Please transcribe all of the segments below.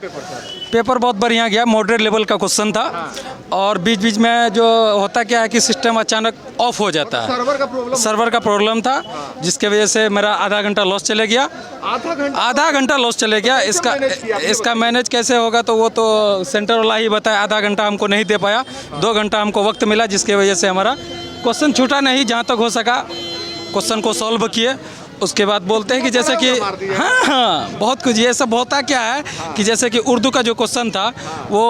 Paper बहुत बढ़िया गया, मॉडरेट लेवल का क्वेश्चन था। और बीच बीच में जो होता क्या है कि सिस्टम अचानक ऑफ हो जाता है, सर्वर का प्रॉब्लम था, जिसके वजह से मेरा आधा घंटा लॉस चले गया। आधा घंटा लॉस चले गया। इसका मैनेज कैसे होगा तो वो तो सेंटर वाला ही बताया। आधा घंटा हमको नहीं दे पाया, 2 घंटा हमको वक्त मिला, जिसके वजह से हमारा क्वेश्चन छूटा नहीं। जहाँ तक हो सका क्वेश्चन को सॉल्व किए। उसके बाद बोलते हैं कि जैसे कि हाँ बहुत कुछ ये सब होता क्या है कि जैसे कि उर्दू का जो क्वेश्चन था वो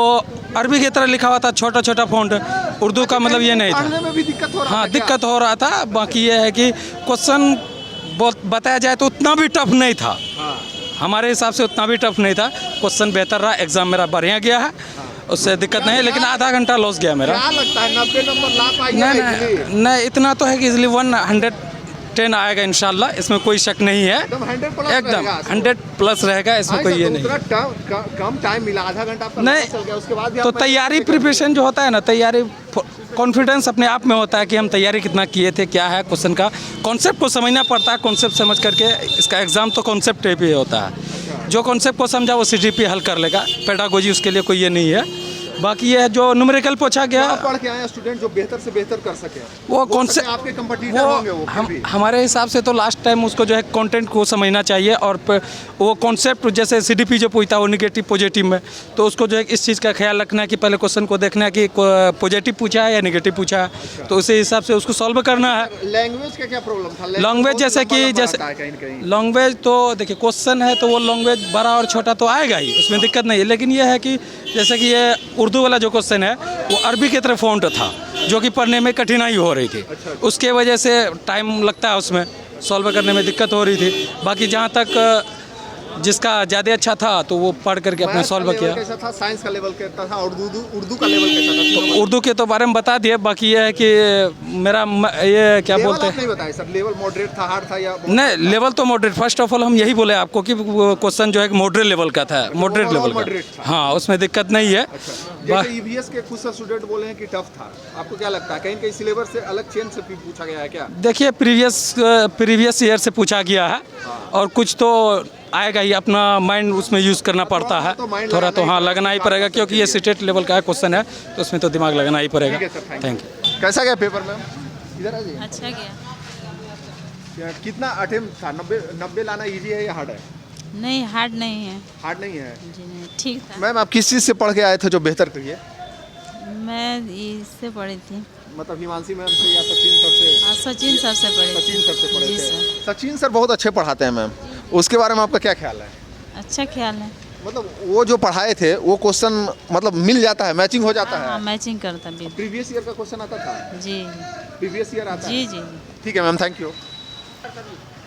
अरबी की तरह लिखा हुआ था, छोटा छोटा फ़ॉन्ट। उर्दू का मतलब ये नहीं था। हाँ, दिक्कत हो रहा था। बाकी ये है कि क्वेश्चन बताया जाए तो उतना भी टफ नहीं था, हमारे हिसाब से उतना भी टफ नहीं था। क्वेश्चन बेहतर रहा, एग्ज़ाम मेरा बढ़िया गया है, उससे दिक्कत नहीं है। लेकिन आधा घंटा लॉस गया मेरा। क्या लगता है 90 नंबर ला पाएंगे? नहीं, इतना तो है कि इजली 110 आएगा इंशाल्लाह, इसमें कोई शक नहीं है। एकदम 100+ रहेगा, इसमें कोई ये नहीं। कम टाइम मिला, आधा घंटा नहीं चल गया, उसके बाद तो तैयारी प्रिपरेशन जो होता है ना, तैयारी कॉन्फिडेंस अपने आप में होता है कि हम तैयारी कितना किए थे, क्या है क्वेश्चन का कॉन्सेप्ट को समझना पड़ता है। कॉन्सेप्ट समझ करके इसका एग्ज़ाम तो कॉन्सेप्ट पे ही होता है। जो कॉन्सेप्ट को समझा वो CGP हल कर लेगा। पेडागोजी उसके लिए कोई ये नहीं है। बाकी ये है जो न्यूमेरिकल पूछा गया, पढ़ के आए स्टूडेंट जो बेहतर से बेहतर कर सके, वो कॉन्सेप्ट आपके कंपटीटर होंगे। वो हमारे हिसाब से तो लास्ट टाइम उसको जो है कंटेंट को समझना चाहिए। और वो कॉन्सेप्ट जैसे CDP जो पूछता है वो निगेटिव पॉजिटिव में, तो उसको जो है इस चीज़ का ख्याल रखना है कि पहले क्वेश्चन को देखना है कि पॉजिटिव पूछा है या निगेटिव पूछा है, तो उसी हिसाब से उसको सॉल्व करना है। लैंग्वेज का क्या प्रॉब्लम था? लैंग्वेज जैसे लैंग्वेज तो देखिए क्वेश्चन है तो वो लैंग्वेज बड़ा और छोटा तो आएगा ही, उसमें दिक्कत नहीं है। लेकिन ये है कि जैसे कि ये उर्दू वाला जो क्वेश्चन है वो अरबी की तरह फ़ॉन्ट था, जो कि पढ़ने में कठिनाई हो रही थी। उसके वजह से टाइम लगता है, उसमें सॉल्व करने में दिक्कत हो रही थी। बाकी जहाँ तक जिसका ज़्यादा अच्छा था तो वो पढ़ करके अपने सॉल्व किया। कैसा था? साइंस का लेवल कैसा था? और उर्दू का लेवल कैसा था? तो उर्दू के तो बारे में बता दिए। बाकी ये है कि मेरा ये क्या बोलते हैं, नहीं बताया सर, लेवल मॉडरेट था, हार्ड था या नहीं? लेवल तो मॉडरेट, फर्स्ट ऑफ ऑल हम यही बोले आपको कि क्वेश्चन जो है मॉडरेट लेवल का था, मॉडरेट लेवल का। हाँ, उसमें दिक्कत नहीं है। जैसे EVS के कुछ स्टूडेंट बोले हैं कि टफ था, आपको क्या लगता है? कहीं कहीं सिलेबस से अलग चेंज से पूछा गया है क्या? देखिए प्रीवियस ईयर से पूछा गया है, और कुछ तो आएगा ही। अपना माइंड उसमें यूज़ करना पड़ता है थोड़ा, तो हाँ लगना ही पड़ेगा, क्योंकि ये स्टेट लेवल का क्वेश्चन है तो उसमें तो दिमाग लगाना ही पड़ेगा। Thank you. कैसा गया पेपर मैम? इधर आ जाइए। अच्छा गया। कितना अटेम्प्ट था? 90 लाना इजी है या हार्ड है? नहीं, हार्ड नहीं है। हार्ड नहीं है जी नहीं, ठीक था। मैम, आप किस चीज़ से पढ़ के आए थे जो बेहतर करिए? मैं इससे पढ़ी थी, मतलब हिमांशी मैम से या सचिन सर से? सचिन सर से पढ़ी थी। सचिन सर से पढ़े जी थे। सर। सचिन सर बहुत अच्छे पढ़ाते हैं मैम, उसके बारे में आपका क्या ख्याल है? अच्छा ख्याल है। मतलब वो जो पढ़ाए थे वो क्वेश्चन मतलब मिल जाता है, मैचिंग हो जाता हाँ, है? मैचिंग करता भी। प्रीवियस ईयर का क्वेश्चन आता था? जी प्रीवियस ईयर आता जी है? जी। ठीक है मैम, थैंक यू।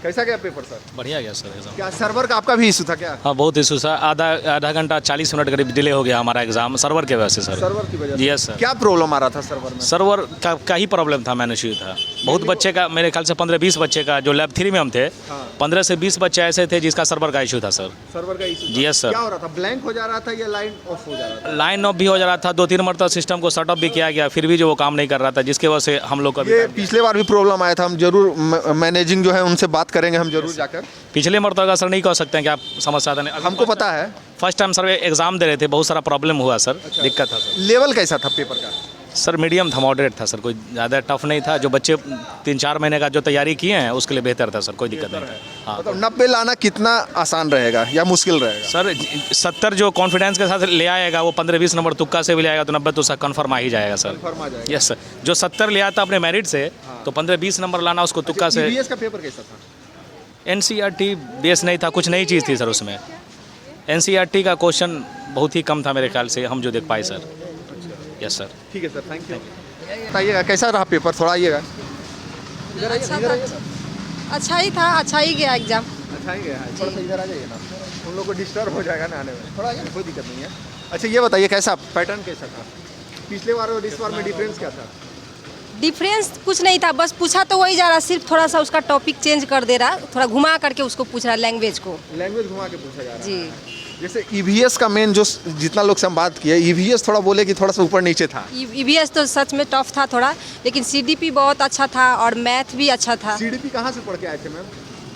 कैसा गया पेपर सर? बढ़िया गया सर एग्जाम। क्या सर्वर का आपका भी इशू था क्या? हाँ, बहुत इशू था। आधा घंटा 40 मिनट करीब डिले हो गया हमारा एग्जाम, सर्वर के वजह से सर। सर्वर की वजह से? Yes sir. क्या प्रॉब्लम आ रहा था सर्वर में? सर्वर का ही प्रॉब्लम था, मैंने इशू था। बहुत बच्चे का, मेरे ख्याल से 15-20 बच्चे का, जो लैब 3 में हम थे, 15 से 20 बच्चे ऐसे थे जिसका सर्वर का इशू था सर। सर्वर का इशू? जी यस सर। क्या हो रहा था? ब्लैंक हो जा रहा था या लाइन ऑफ हो जा रहा था? लाइन ऑफ भी हो जा रहा था, 2-3 मरतबा सिस्टम को शट ऑफ भी किया गया, फिर भी जो वो काम नहीं कर रहा था, जिसकी वजह से हम लोग का ये पिछले बार भी प्रॉब्लम आया था। हम जरूर मैनेजिंग जो है उनसे बात करेंगे, हम जरूर जाकर। पिछले मरतबा का सर नहीं कह सकते हैं कि आप समस्या था। हमको पता है, फर्स्ट टाइम सर एग्जाम दे रहे थे, बहुत सारा प्रॉब्लम हुआ सर। दिक्कत था सर। लेवल कैसा था पेपर का? सर मीडियम था, मॉडरेट था सर, कोई ज़्यादा टफ नहीं था। जो बच्चे 3-4 महीने का जो तैयारी किए हैं उसके लिए बेहतर था सर, कोई दिक्कत नहीं। हाँ, मतलब 90 लाना कितना आसान रहेगा या मुश्किल रहेगा? सर 70 जो कॉन्फिडेंस के साथ ले आएगा वो 15-20 नंबर तुक्का से भी ले आएगा तो 90 तो सर कन्फर्म आ ही जाएगा सर। फर्मा जाएगा। Yes sir. जो 70 ले आता अपने मेरिट से, तो 15-20 नंबर लाना उसको तुक्का से। EVS का पेपर कैसा था? NCERT बेस नहीं था, कुछ नई चीज़ थी सर उसमें। NCERT का क्वेश्चन बहुत ही कम था मेरे ख्याल से, हम जो देख पाए सर। Yes sir. ठीक है सर, थैंक यू। बताइएगा कैसा रहा पेपर, थोड़ा आइएगा। अच्छा ही था, अच्छा ही गया एग्जाम। अच्छा ही गया है, थोड़ा सा इधर आ जाइए ना, उन लोग को डिस्टर्ब हो जाएगा ना आने में। थोड़ा आइए, कोई दिक्कत नहीं है। अच्छा ये बताइए कैसा पैटर्न कैसा था? पिछले बार और इस बार में डिफरेंस क्या था? डिफरेंस कुछ नहीं था, बस पूछा तो वही जा रहा, सिर्फ थोड़ा सा उसका टॉपिक चेंज कर दे रहा, थोड़ा घुमा करके उसको पूछ रहा, लैंग्वेज को। लैंग्वेज घुमा के पूछा जा रहा है। जी। जैसे EVS का मेन जो जितना लोग से हम बात किए, EVS थोड़ा बोले कि थोड़ा सा ऊपर नीचे था। EVS तो सच में टफ था थोड़ा, लेकिन CDP बहुत अच्छा था और मैथ भी अच्छा था। CDP कहाँ से पढ़ के आए थे मैम?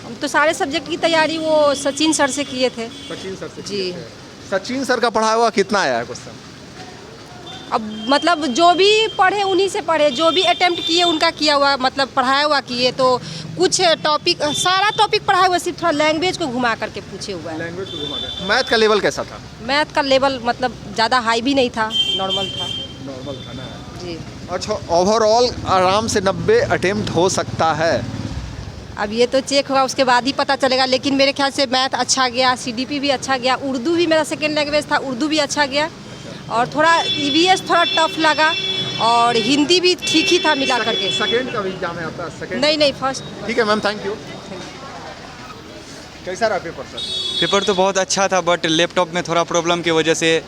हम तो सारे सब्जेक्ट की तैयारी वो सचिन सर से किए थे। सचिन सर से जी। किए थे। सचिन सर का पढ़ाया हुआ कितना आया है क्वेश्चन? अब मतलब जो भी पढ़े उन्हीं से पढ़े, जो भी अटेम्प्ट किए उनका किया हुआ, मतलब पढ़ाया हुआ किए। तो कुछ टॉपिक, सारा टॉपिक पढ़ाया हुआ, सिर्फ थोड़ा लैंग्वेज को घुमा करके पूछे हुआ है। लैंग्वेज को घुमा के। मैथ का लेवल कैसा था? मैथ का लेवल मतलब ज़्यादा हाई भी नहीं था, नॉर्मल था नॉर्मल था ना जी। अच्छा, ओवरऑल आराम से 90 अटेम्प्ट हो सकता है। अब ये तो चेक होगा, उसके बाद ही पता चलेगा। लेकिन मेरे ख्याल से मैथ अच्छा गया, सीडीपी भी अच्छा गया, उर्दू भी मेरा सेकेंड लैंग्वेज था, उर्दू भी अच्छा गया, और थोड़ा ईवीएस थोड़ा टफ लगा, और हिंदी भी ठीक ही था मिला करके। सेकंड का भी एग्जाम है आपका? सेकंड नहीं फर्स्ट। ठीक है मैम, थैंक यू। कैसा रहा पेपर सर? पेपर तो बहुत अच्छा था, बट लैपटॉप में थोड़ा प्रॉब्लम की वजह से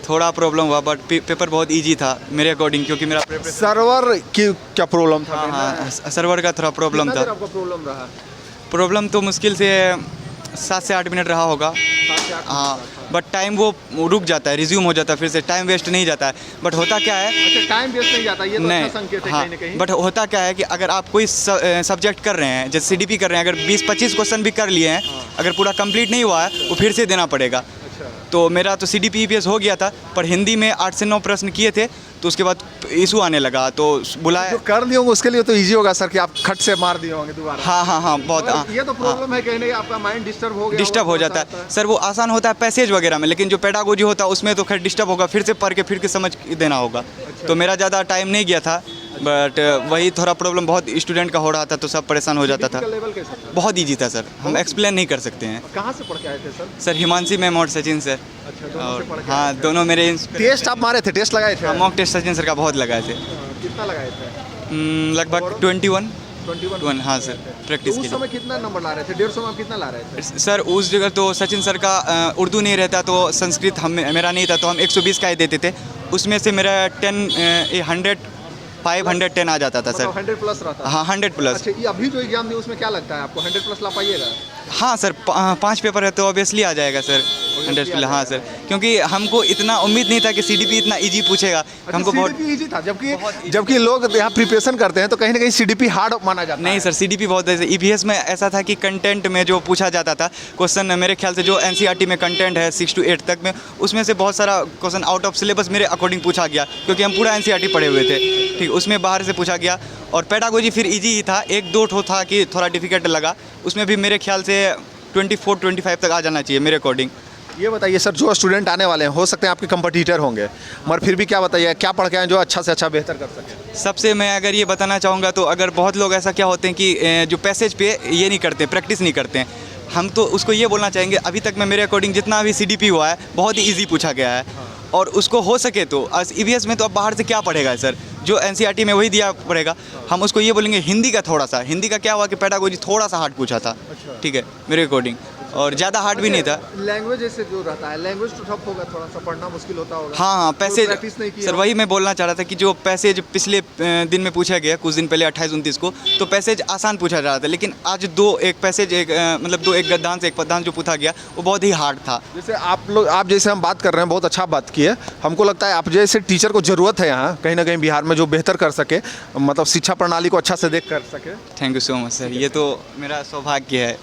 थोड़ा प्रॉब्लम हुआ, बट पेपर बहुत इजी था मेरे अकॉर्डिंग, क्योंकि मेरा सर्वर की क्या प्रॉब्लम था? हाँ सर्वर का थोड़ा प्रॉब्लम कितना था। देर आपका प्रॉब्लम रहा? प्रॉब्लम तो मुश्किल से 7 से 8 मिनट रहा होगा। हाँ, बट टाइम वो रुक जाता है, रिज्यूम हो जाता है, फिर से टाइम वेस्ट नहीं जाता है। बट होता क्या है, अच्छा टाइम वेस्ट नहीं जाता, ये तो अच्छा संकेत है हाँ, कहीं ना कहीं। बट होता क्या है कि अगर आप कोई सब्जेक्ट कर रहे हैं, जैसे सीडीपी कर रहे हैं, अगर 20-25 क्वेश्चन भी कर लिए हैं, अगर पूरा कंप्लीट नहीं हुआ है वो फिर से देना पड़ेगा। तो मेरा तो सीडीपी ईपीएस हो गया था, पर हिंदी में 8 से 9 प्रश्न किए थे, तो उसके बाद इशू आने लगा, तो बुलाया। जो कर लिए होंगे उसके लिए तो इजी होगा सर, कि आप खट से मार दिए होंगे दोबारा। हाँ बहुत और ये तो प्रॉब्लम है कहीं ना कहीं, आपका माइंड डिस्टर्ब हो गया, डिस्टर्ब हो जाता है सर। वो आसान होता है पैसेज वगैरह में, लेकिन जो पेडागोजी होता है उसमें तो खैर डिस्टर्ब होगा, फिर से पढ़ के फिर के समझ देना होगा। तो मेरा ज़्यादा टाइम नहीं गया था, बट वही थोड़ा प्रॉब्लम बहुत स्टूडेंट का हो रहा था, तो सब परेशान हो जाता था। लेवल कैसा था? बहुत ईजी था सर, हम एक्सप्लेन नहीं कर सकते हैं। कहाँ से पढ़ के आए थे सर? सर हिमांशी मैम और सचिन सर। अच्छा, दोनों से पढ़ के हाँ, दोनों मेरे टेस्ट आप मारे थे? टेस्ट लगाए थे? मॉक टेस्ट सचिन सर का बहुत लगाए थे। कितना लगाए थे? लगभग 21। 21। हाँ सर, प्रैक्टिस तो के उस लिए। समय कितना नंबर ला रहे थे? 150 में आप कितना ला रहे थे? सर उस जगह तो सचिन सर का उर्दू नहीं रहता, तो संस्कृत मेरा नहीं था, तो हम 120 का ही देते थे। उसमें से मेरा 510 आ जाता था सर। 100 प्लस रहता? हाँ 100 प्लस। अच्छा, ये अभी जो एग्जाम दिए उसमें क्या लगता है आपको, 100 प्लस ला पाइएगा? हाँ सर, 5 पेपर है तो ऑब्वियसली आ जाएगा सर 100 प्लस। हाँ सर, क्योंकि हमको इतना उम्मीद नहीं था कि सीडीपी इतना इजी पूछेगा। हमको बहुत इजी था, जबकि लोग यहाँ प्रिपरेशन करते हैं तो कहीं ना कहीं सीडीपी हार्ड माना जाता है। नहीं सर, सीडीपी बहुत ऐसे ईवीएस में ऐसा था कि कंटेंट में जो पूछा जाता था क्वेश्चन, मेरे ख्याल से जो एनसीईआरटी में कंटेंट है 6 to 8 तक में, उसमें से बहुत सारा क्वेश्चन आउट ऑफ सिलेबस मेरे अकॉर्डिंग पूछा गया, क्योंकि हम पूरा एनसीईआरटी पढ़े हुए थे। ठीक, उसमें बाहर से पूछा गया। और पेडागोजी फिर इजी ही था, 1-2 ठो था कि थोड़ा डिफिकल्ट लगा, उसमें भी मेरे ख्याल से 24-25 तक आ जाना चाहिए मेरे अकॉर्डिंग। ये बताइए सर, जो स्टूडेंट आने वाले हैं हो सकते हैं आपके कंपटीटर होंगे, मगर फिर भी क्या बताइए, क्या पढ़ के आए जो अच्छा से अच्छा बेहतर कर सके? सबसे मैं अगर ये बताना चाहूँगा, तो अगर बहुत लोग ऐसा क्या होते हैं कि जो पैसेज पे ये नहीं करते, प्रैक्टिस नहीं करते हैं, हम तो उसको ये बोलना चाहेंगे, अभी तक में मेरे अकॉर्डिंग जितना भी सीडीपी हुआ है बहुत ही ईजी पूछा गया है। और उसको हो सके तो ईवीएस में तो अब बाहर से क्या पढ़ेगा सर, जो एनसीईआरटी में वही दिया पड़ेगा। हम उसको ये बोलेंगे हिंदी का थोड़ा सा, हिंदी का क्या हुआ कि पेडागोजी थोड़ा सा हार्ड पूछा था, ठीक है मेरे अकॉर्डिंग, और ज़्यादा हार्ड भी नहीं था। लैंग्वेज जैसे जो रहता है, लैंग्वेज तो ठप होगा, थोड़ा सा पढ़ना मुश्किल होता होगा। हाँ पैसेज प्रैक्टिस नहीं किया सर, वही मैं बोलना चाह रहा था कि जो पैसेज पिछले दिन में पूछा गया, कुछ दिन पहले 28-29 को, तो पैसेज आसान पूछा जा रहा था, लेकिन आज एक गद्यांश एक पद्यांश जो पूछा गया वो बहुत ही हार्ड था। जैसे आप जैसे हम बात कर रहे हैं, बहुत अच्छा बात की है। हमको लगता है आप जैसे टीचर को ज़रूरत है यहाँ कहीं ना कहीं बिहार में, जो बेहतर कर सके, मतलब शिक्षा प्रणाली को अच्छा से देख कर सके। Thank you so much sir, ये तो मेरा सौभाग्य है।